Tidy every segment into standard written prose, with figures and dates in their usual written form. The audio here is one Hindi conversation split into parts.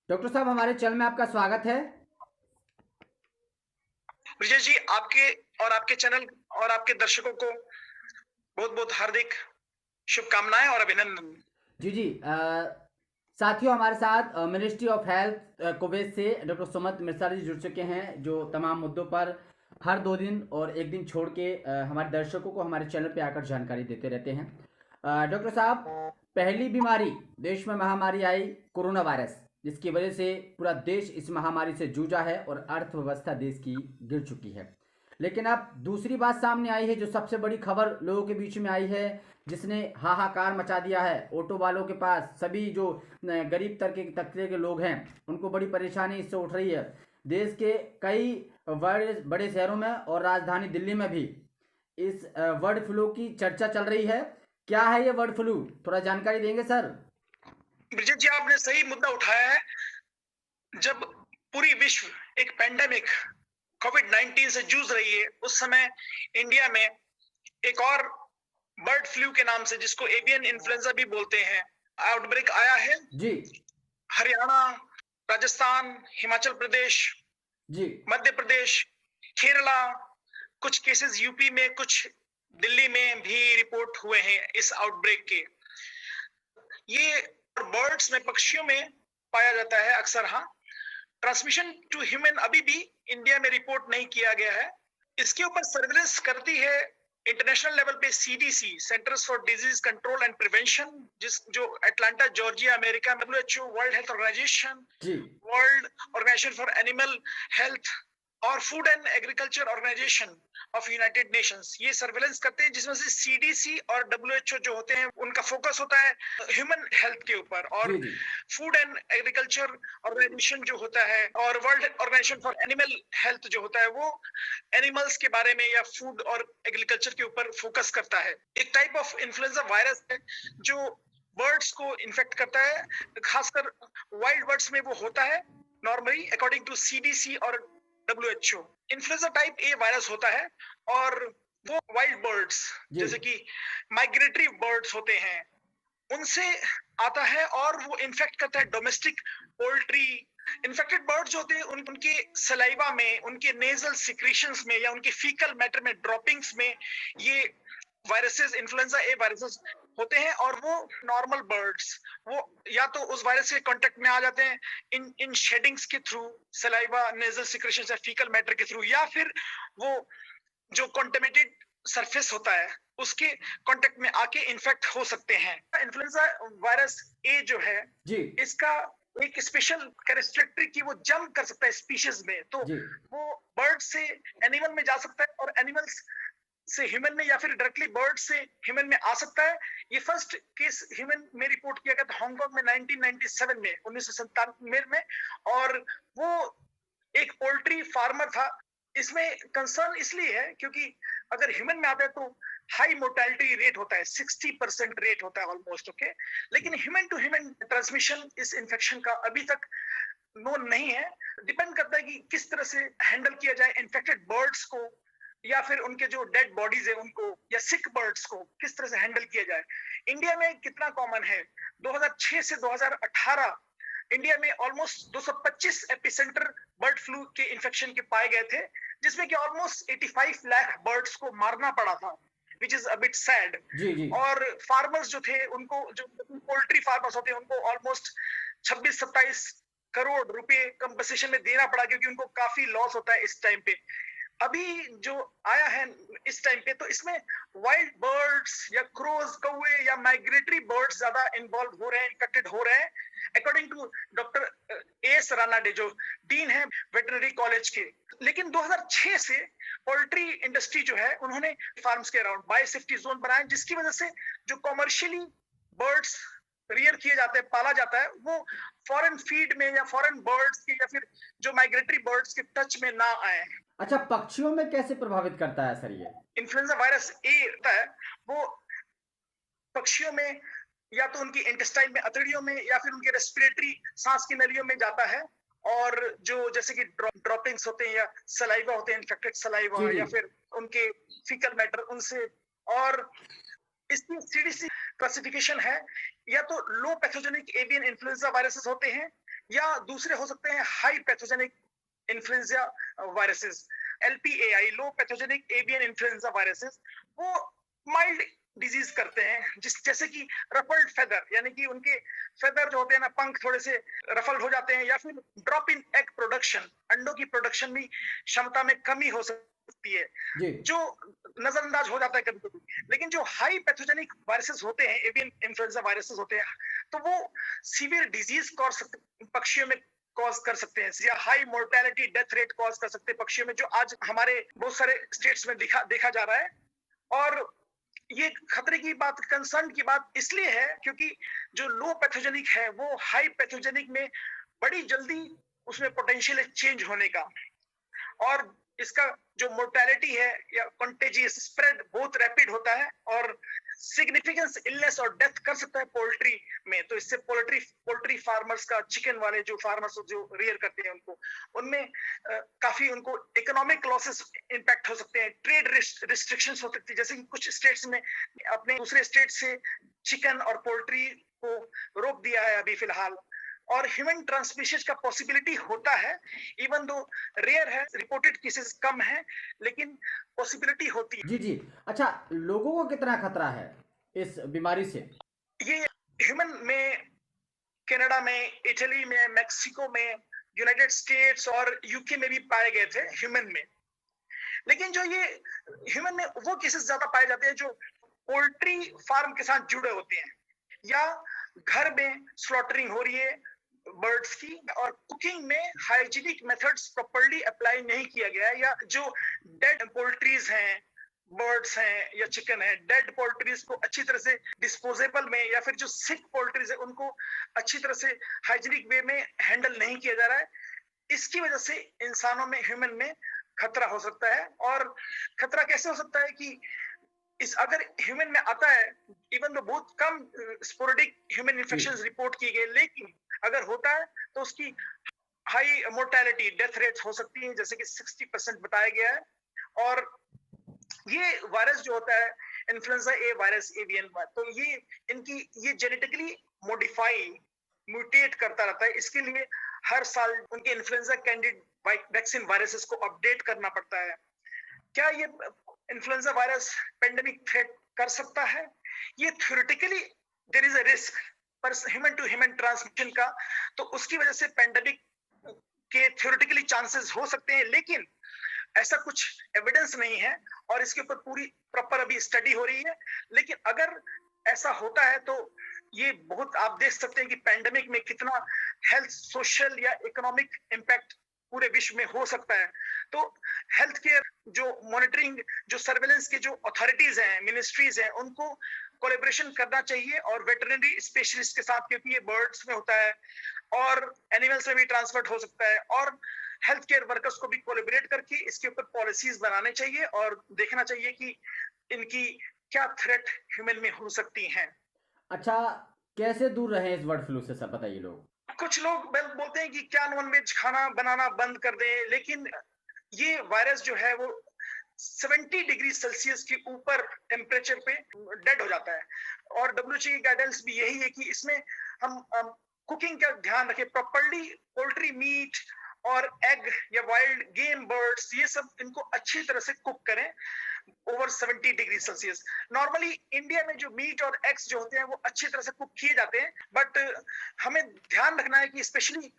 डॉक्टर साहब, हमारे चैनल में आपका स्वागत है। विजय जी, आपके और आपके चैनल और आपके दर्शकों को बहुत बहुत हार्दिक शुभकामनाएं और अभिनंदन। जी जी। साथियों, हमारे साथ मिनिस्ट्री ऑफ हेल्थ कुवैत से डॉक्टर सुमत मिर्जा जी जुड़ चुके हैं, जो तमाम मुद्दों पर हर 2 दिन और एक दिन छोड़ के हमारे दर्शकों को हमारे चैनल पे आकर जानकारी देते रहते हैं। डॉक्टर साहब, पहली बीमारी देश में महामारी आई कोरोना वायरस, जिसकी वजह से पूरा देश इस महामारी से जूझा है और अर्थव्यवस्था देश की गिर चुकी है। लेकिन अब दूसरी बात सामने आई है, जो सबसे बड़ी खबर लोगों के बीच में आई है, जिसने हाहाकार मचा दिया है। ऑटो वालों के पास सभी जो गरीब तबके के लोग हैं, उनको बड़ी परेशानी इससे उठ रही है। देश के कई बड़े बड़े शहरों में और राजधानी दिल्ली में भी इस बर्ड फ्लू की चर्चा चल रही है। क्या है ये बर्ड फ्लू, थोड़ा जानकारी देंगे सर? विजय जी, आपने सही मुद्दा उठाया है। जब पूरी विश्व एक पैंडेमिक कोविड-19 से जूझ रही है, उस समय इंडिया में एक और बर्ड फ्लू के नाम से, जिसको एवियन इन्फ्लुएंजा भी बोलते हैं, आउटब्रेक आया है। जी हरियाणा, राजस्थान, हिमाचल प्रदेश, जी मध्य प्रदेश, केरला, कुछ केसेस यूपी में, कुछ दिल्ली में भी रिपोर्ट हुए हैं इस आउटब्रेक के। ये बर्ड्स में, पक्षियों में पाया जाता है अक्सर। हाँ, ट्रांसमिशन टू ह्यूमन अभी भी इंडिया में रिपोर्ट नहीं किया गया है। इसके ऊपर सर्विलेंस करती है इंटरनेशनल लेवल पे CDC, Centers for Disease Control and Prevention, जो Atlanta Georgia America, WHO, World Health Organization, जी World organisation for animal Health और Food and agriculture Organization of United Nations, ये सर्वेलेंस करते हैं, जिसमें से सीडीसी और डब्ल्यूएचओ जो होते हैं, उनका फोकस होता है ह्यूमन हेल्थ के ऊपर, और जी जी फूड एंड एग्रीकल्चर ऑर्गेनाइजेशन जो होता है और world organisation for animal health जो होता है, वो एनिमल्स के बारे में या फूड और एग्रीकल्चर के ऊपर फोकस करता है। एक टाइप ऑफ इन्फ्लुएंजा वायरस है जो बर्ड्स को इन्फेक्ट करता है, खासकर वाइल्ड बर्ड्स में वो होता है नॉर्मली, अकॉर्डिंग टू सीडीसी और WHO. Influenza type A virus होता है, और वो वाइल्ड बर्ड्स, जी जैसे कि माइग्रेटरी बर्ड्स होते हैं, उनसे आता है, और वो इन्फेक्ट करता है डोमेस्टिक पोल्ट्री। इन्फेक्टेड बर्ड्स जो होते हैं, उनके सलाइवा में, उनके नेजल सिक्रीशंस में, या उनके फीकल मैटर में, ड्रॉपिंग्स में ये वायरसेस, इन्फ्लुएंजा ए वायरसेस होते हैं। और वो नॉर्मल बर्ड्स, वो या तो उस वायरस के कांटेक्ट में आ जाते हैं इन शेडिंग्स के थ्रू, सलाइवा, नेजल सिक्रीशंस या फीकल मैटर के थ्रू, या फिर वो जो कॉन्टेमिनेटेड सरफेस होता है उसके कांटेक्ट में आके इन्फेक्ट हो सकते हैं। इन्फ्लुएंजा वायरस ए जो है, जी इसका एक स्पेशल कैरेक्टरिस्टिक की वो जंप कर सकता है स्पीशीज में, तो जी वो बर्ड से एनिमल में जा सकता है, और एनिमल्स से ह्यूमन में, या फिर डायरेक्टली बर्ड से ह्यूमन में आ सकता है। ये फर्स्ट केस ह्यूमन में रिपोर्ट किया गया था हांगकांग में 1997 में, 1997 में, और वो एक पोल्ट्री फार्मर था। इसमें कंसर्न इसलिए है क्योंकि अगर ह्यूमन में आता है तो हाई मोर्टेलिटी रेट होता है, 60% रेट होता है ऑलमोस्ट, ओके। लेकिन ह्यूमन टू ह्यूमन ट्रांसमिशन इस इन्फेक्शन का अभी तक नोन नहीं है। डिपेंड करता है कि किस तरह से हैंडल किया जाए इन्फेक्टेड बर्ड्स को, या फिर उनके जो डेड बॉडीज है उनको, या सिक बर्ड्स को किस तरह से हैंडल किया जाए। इंडिया में कितना कॉमन है, 2006 से 2018 इंडिया में ऑलमोस्ट 225 एपिसेंटर बर्ड फ्लू के इन्फेक्शन के पाए गए थे, जिसमें कि ऑलमोस्ट 85 लाख बर्ड्स को मारना पड़ा था, which is a bit sad. जी जी और फार्मर्स जो थे, उनको, जो पोल्ट्री फार्मर्स होते हैं, उनको ऑलमोस्ट 26-27 करोड़ रुपए कंपनसेशन में देना पड़ा, क्योंकि उनको काफी लॉस होता है इस टाइम पे। अभी जो आया है इस टाइम पे, तो इसमें वाइल्ड बर्ड्स या क्रोज, कौवे या माइग्रेटरी बर्ड्स ज्यादा इन्वॉल्व हो रहे हैं, इन्फेक्टेड हो रहे हैं, according to doctor S Ranade, जो डीन है वेटरनरी कॉलेज के। लेकिन 2006 से पोल्ट्री इंडस्ट्री जो है, उन्होंने फार्म्स के अराउंड बायोसेफ्टी जोन बनाए, जिसकी वजह से जो कॉमर्शियली बर्ड्स रियर किए जाते हैं, पाला जाता है, वो फॉरेन फीड में या फॉरेन बर्ड्स के, या फिर जो माइग्रेटरी बर्ड्स के टच में ना आए। अच्छा, पक्षियों में कैसे प्रभावित करता है सर ये? इन्फ्लुएंजा वायरस ए होता है, वो पक्षियों में या तो उनकी इंटेस्टाइन में, अतड़ियों में, या फिर उनके रेस्पिरेटरी, सांस की नलियों में जाता है। और जो जैसे कि ड्रॉपिंग्स होते हैं, या सलाइवा होते हैं, इन्फेक्टेड सलाइवा, जी जी या फिर उनके फीकल मैटर, उनसे। और इसकी सीडीसी क्लासिफिकेशन है, या तो लो पैथोजेनिक एवियन इन्फ्लुएंजा वायरसेस होते हैं, या दूसरे हो सकते हैं high pathogenic influenza viruses, LPAI, लो पैथोजेनिक एवियन इन्फ्लुएंजा वायरसेस। वो माइल्ड डिजीज करते हैं, जैसे कि रफल्ड फेदर, यानी कि उनके फेदर जो होते हैं ना, पंख थोड़े से रफल्ड हो जाते हैं, या फिर ड्रॉप इन एग प्रोडक्शन, अंडों की प्रोडक्शन में क्षमता में कमी हो सकती है, जी जो नजरअंदाज हो जाता है कभी कभी। लेकिन जो हाई पैथोजेनिक वायरसेस होते हैं, एवियन इन्फ्लुएंजा वायरसेस होते हैं, तो वो सीवियर डिजीज पक्षियों में कॉज कर सकते हैं, या high mortality death rate cause कर सकते हैं पक्षियों में, जो आज हमारे बहुत सारे स्टेट्स में देखा जा रहा है। और ये खतरे की बात, कंसर्न की बात इसलिए है क्योंकि जो लो पैथोजेनिक है वो हाई पैथोजेनिक में बड़ी जल्दी उसमें पोटेंशियल चेंज होने का, और इसका जो मोर्टेलिटी है या कंटेजियस स्प्रेड बहुत रैपिड होता है, और सिग्निफिकेंस इलनेस और डेथ कर सकता है पोल्ट्री में। तो इससे पोल्ट्री फार्मर्स का, चिकन वाले जो फार्मर्स जो रियर करते हैं उनको, उनमें काफी उनको इकोनॉमिक लॉसेस इंपैक्ट हो सकते हैं, ट्रेड रिस्ट्रिक्शंस हो सकती है, जैसे कि कुछ स्टेट्स में अपने दूसरे स्टेट से चिकन और पोल्ट्री को रोक दिया है अभी फिलहाल। और ह्यूमन ट्रांसमिशन का पॉसिबिलिटी होता है, इवन दो रेयर है, रिपोर्टेड केसेस कम है, लेकिन पॉसिबिलिटी होती जी जी। अच्छा, लोगों को कितना खतरा है इस बीमारी से? है। ये ह्यूमन में कनाडा में, इटली में, मैक्सिको में, यूनाइटेड स्टेट्स और यूके में भी पाए गए थे ह्यूमन में। लेकिन जो ये ह्यूमन में वो केसेस ज्यादा पाए जाते हैं जो पोल्ट्री फार्म के साथ जुड़े होते हैं, या घर में स्लॉटरिंग हो रही है बर्ड्स की, और कुकिंग में हाइजीनिक मेथड्स प्रॉपर्ली अप्लाई नहीं किया गया है, या जो डेड पोल्ट्रीज हैं, बर्ड्स हैं या चिकन है, डेड पोल्ट्रीज को अच्छी तरह से डिस्पोजेबल में, या फिर जो सिक पोल्ट्रीज है उनको अच्छी तरह से हाइजीनिक वे में हैंडल नहीं किया जा रहा है। इसकी वजह से इंसानों में, ह्यूमन में खतरा हो सकता है। और खतरा कैसे हो सकता है कि इस अगर ह्यूमन में आता है, इवन तो बहुत कम स्पोरेडिक ह्यूमन इन्फेक्शंस रिपोर्ट की गई, लेकिन अगर होता है तो उसकी हाई मोर्टेलिटी डेथ रेट हो सकती है, जैसे कि 60% बताया गया है। और ये वायरस जो होता है इन्फ्लुएंजा ए वायरस, एवियन, तो ये जेनेटिकली मॉडिफाई, म्यूटेट करता रहता है। इसके लिए हर साल उनके इन्फ्लुएंजा कैंडिड वैक्सीन वायरसेस को अपडेट करना पड़ता है। क्या ये इन्फ्लुएंजा वायरस पेंडेमिक थ्रेट कर सकता है? ये theoretically there is a risk, पर ह्यूमन टू ह्यूमन ट्रांसमिशन का, तो उसकी वजह से पेंडेमिक के थ्योरेटिकली चांसेस हो सकते हैं, लेकिन ऐसा कुछ एविडेंस नहीं है और इसके ऊपर पूरी प्रॉपर अभी स्टडी हो रही है। लेकिन अगर ऐसा होता है तो ये बहुत, आप देख सकते हैं कि पैंडेमिक में कितना हेल्थ, सोशल या इकोनॉमिक इम्पैक्ट पूरे विश्व में हो सकता है। तो हेल्थ केयर जो मॉनिटरिंग, जो सर्वेलेंस के जो अथॉरिटीज हैं, मिनिस्ट्रीज हैं, उनको कोलैबोरेशन करना चाहिए, और वेटरनरी स्पेशलिस्ट के साथ, क्योंकि ये बर्ड्स में होता है और एनिमल्स में भी ट्रांसफर हो सकता है, और हेल्थ केयर वर्कर्स को भी कोलैबोरेट करके इसके ऊपर पॉलिसीज बनाने चाहिए और देखना चाहिए कि इनकी क्या थ्रेट ह्यूमन में हो सकती हैं। अच्छा, कैसे दूर रहे इस बर्ड फ्लू से, सब बताइए लोग। कुछ लोग बोलते हैं कि क्या नॉनवेज खाना बनाना बंद कर दें, लेकिन ये वायरस जो है वो 70 डिग्री सेल्सियस के ऊपर टेम्परेचर पे डेड हो जाता है। और WHO की गाइडेंस भी यही है कि इसमें हम कुकिंग का ध्यान रखें प्रॉपर्ली, पोल्ट्री मीट और एग या वाइल्ड गेम बर्ड्स, ये सब इनको अच्छी तरह से कुक करें over 70 degree Celsius. Normally India में जो मीट और एग्स जो होते हैं वो अच्छी तरह से कुक किए जाते हैं, बट हमें ध्यान रखना है कि स्पेशली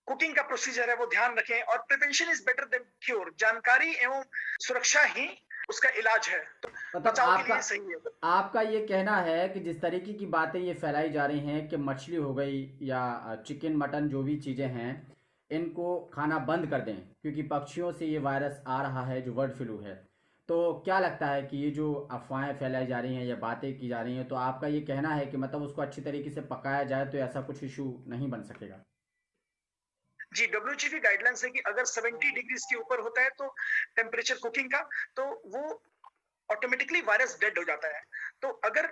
कुकिंग का प्रोसीजर है वो ध्यान रखें, और prevention is better than cure, जानकारी एवं सुरक्षा ही उसका इलाज है, तो मतलब बचाव के लिए सही है। आपका ये कहना है कि जिस तरीके की बातें ये फैलाई जा रही हैं कि मछली हो गई या चिकन मटन जो भी चीज़ें हैं, इनको खाना बंद कर दें क्योंकि पक्षियों से ये वायरस आ रहा है जो बर्ड फ्लू है। तो क्या लगता है कि ये जो अफवाहें फैलाई जा रही हैं या बातें की जा रही हैं, तो आपका ये कहना है कि मतलब उसको अच्छी तरीके से पकाया जाए तो ऐसा कुछ इशू नहीं बन सकेगा? जी, WHO की गाइडलाइंस है कि अगर 70 डिग्री के ऊपर होता है तो टेम्परेचर कुकिंग का, तो वो ऑटोमेटिकली वायरस डेड हो जाता है। तो अगर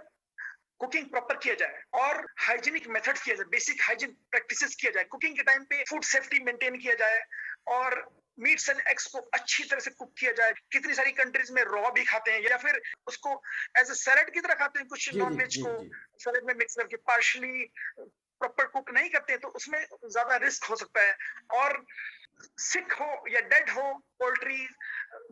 कुकिंग प्रॉपर किया जाए और हाइजीनिक मेथड किया जाए, बेसिक हाइजीन प्रैक्टिसेस किया जाए, कुकिंग के टाइम पे फूड सेफ्टी मेंटेन किया जाए, और मीट्स एंड एग्स को अच्छी तरह से कुक किया जाए। कितनी सारी कंट्रीज में रॉ भी खाते हैं या फिर उसको एज ए सैलेड की तरह खाते हैं, कुछ जी जी नॉनवेज जी को जी। सैलेड में मिक्स करके पार्शली प्रॉपर कुक नहीं करते तो उसमें ज्यादा रिस्क हो सकता है। और सिक हो या डेड हो पोल्ट्री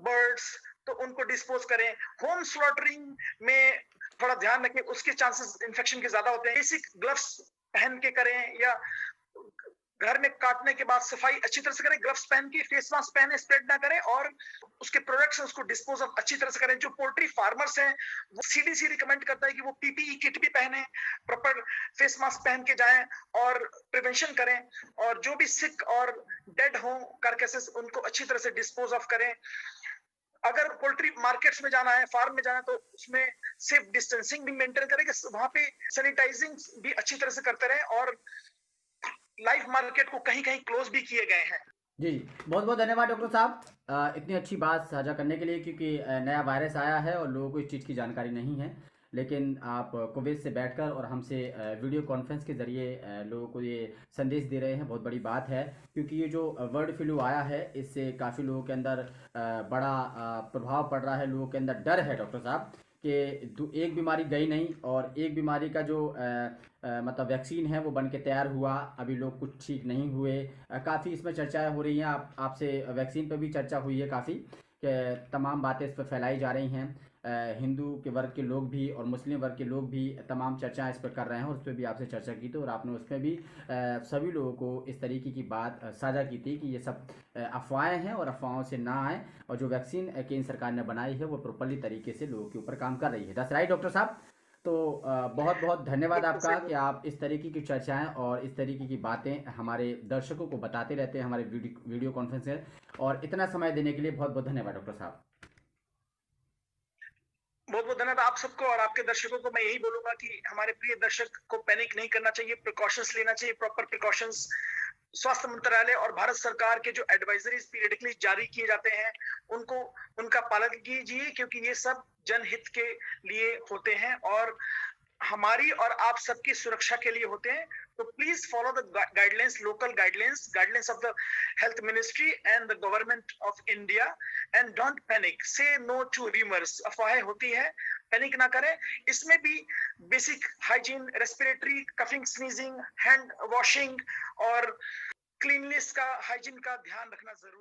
बर्ड्स तो उनको डिस्पोज करें। होम स्लॉटरिंग में थोड़ा ध्यान रखें, उसके चांसेस इन्फेक्शन के ज्यादा होते हैं। बेसिक ग्लव्स पहन के करें या घर में काटने के बाद सफाई अच्छी तरह से करें, ग्लव्स पहन के, फेस मास्क पहने, स्प्रेड ना करें और उसके प्रोडक्ट्स उसको डिस्पोज ऑफ अच्छी तरह से करें। जो पोल्ट्री फार्मर्स हैं वो सीडीसी रिकमेंड करता है कि वो पीपीई किट भी पहने, प्रॉपर फेस मास्क पहन के जाएं और प्रिवेंशन करें। और जो भी सिक और डेड हो कार्केसेस उनको अच्छी तरह से डिस्पोज ऑफ करें। अगर पोल्ट्री मार्केट्स में जाना है, फार्म में जाना है, तो उसमें सेफ डिस्टेंसिंग भी मेंटेन करें कि वहां पे सैनिटाइजिंग भी अच्छी तरह से करते रहें। और लाइव मार्केट को कहीं कहीं क्लोज भी किए गए हैं। जी, बहुत बहुत धन्यवाद डॉक्टर साहब इतनी अच्छी बात साझा करने के लिए, क्योंकि नया वायरस आया है और लोगों को इस चीज़ की जानकारी नहीं है। लेकिन आप कुवैत से बैठकर और हमसे वीडियो कॉन्फ्रेंस के ज़रिए लोगों को ये संदेश दे रहे हैं, बहुत बड़ी बात है। क्योंकि ये जो बर्ड फ्लू आया है इससे काफ़ी लोगों के अंदर बड़ा प्रभाव पड़ रहा है, लोगों के अंदर डर है डॉक्टर साहब कि एक बीमारी गई नहीं और एक बीमारी का जो मतलब वैक्सीन है वो बन के तैयार हुआ, अभी लोग कुछ ठीक नहीं हुए। काफ़ी इसमें चर्चाएं हो रही हैं, आपसे वैक्सीन पर भी चर्चा हुई है काफ़ी, कि तमाम बातें इस पर फैलाई जा रही हैं। हिंदू के वर्ग के लोग भी और मुस्लिम वर्ग के लोग भी तमाम चर्चाएं इस पर कर रहे हैं और उस पर भी आपसे चर्चा की थी और आपने उसमें भी सभी लोगों को इस तरीके की बात साझा की थी कि ये सब अफवाहें हैं और अफवाहों से ना आए, और जो वैक्सीन केंद्र सरकार ने बनाई है वो प्रॉपरली तरीके से लोगों के ऊपर काम कर रही है। दैट्स राइट डॉक्टर साहब। तो बहुत बहुत धन्यवाद आपका कि आप इस तरीके की चर्चाएं और इस तरीके की बातें हमारे दर्शकों को बताते रहते हैं हमारे वीडियो कॉन्फ्रेंस में, और इतना समय देने के लिए बहुत बहुत धन्यवाद डॉक्टर साहब। बहुत बहुत धन्यवाद आप सबको और आपके दर्शकों को। मैं यही बोलूंगा कि हमारे प्रिय दर्शक को पैनिक नहीं करना चाहिए, प्रिकॉशंस लेना चाहिए, प्रॉपर प्रिकॉशंस। स्वास्थ्य मंत्रालय और भारत सरकार के जो एडवाइजरीज पीरियडिकली जारी किए जाते हैं उनको उनका पालन कीजिए, क्योंकि ये सब जनहित के लिए होते हैं और हमारी और आप सबकी सुरक्षा के लिए होते हैं। तो please follow the guidelines, local guidelines of the health ministry and the government of India and don't panic, से नो टू रिमर्स। अफवाहें होती है, पैनिक ना करें। इसमें भी basic hygiene, respiratory, coughing, sneezing, hand washing और क्लीननेस का, हाइजीन का ध्यान रखना जरूरी।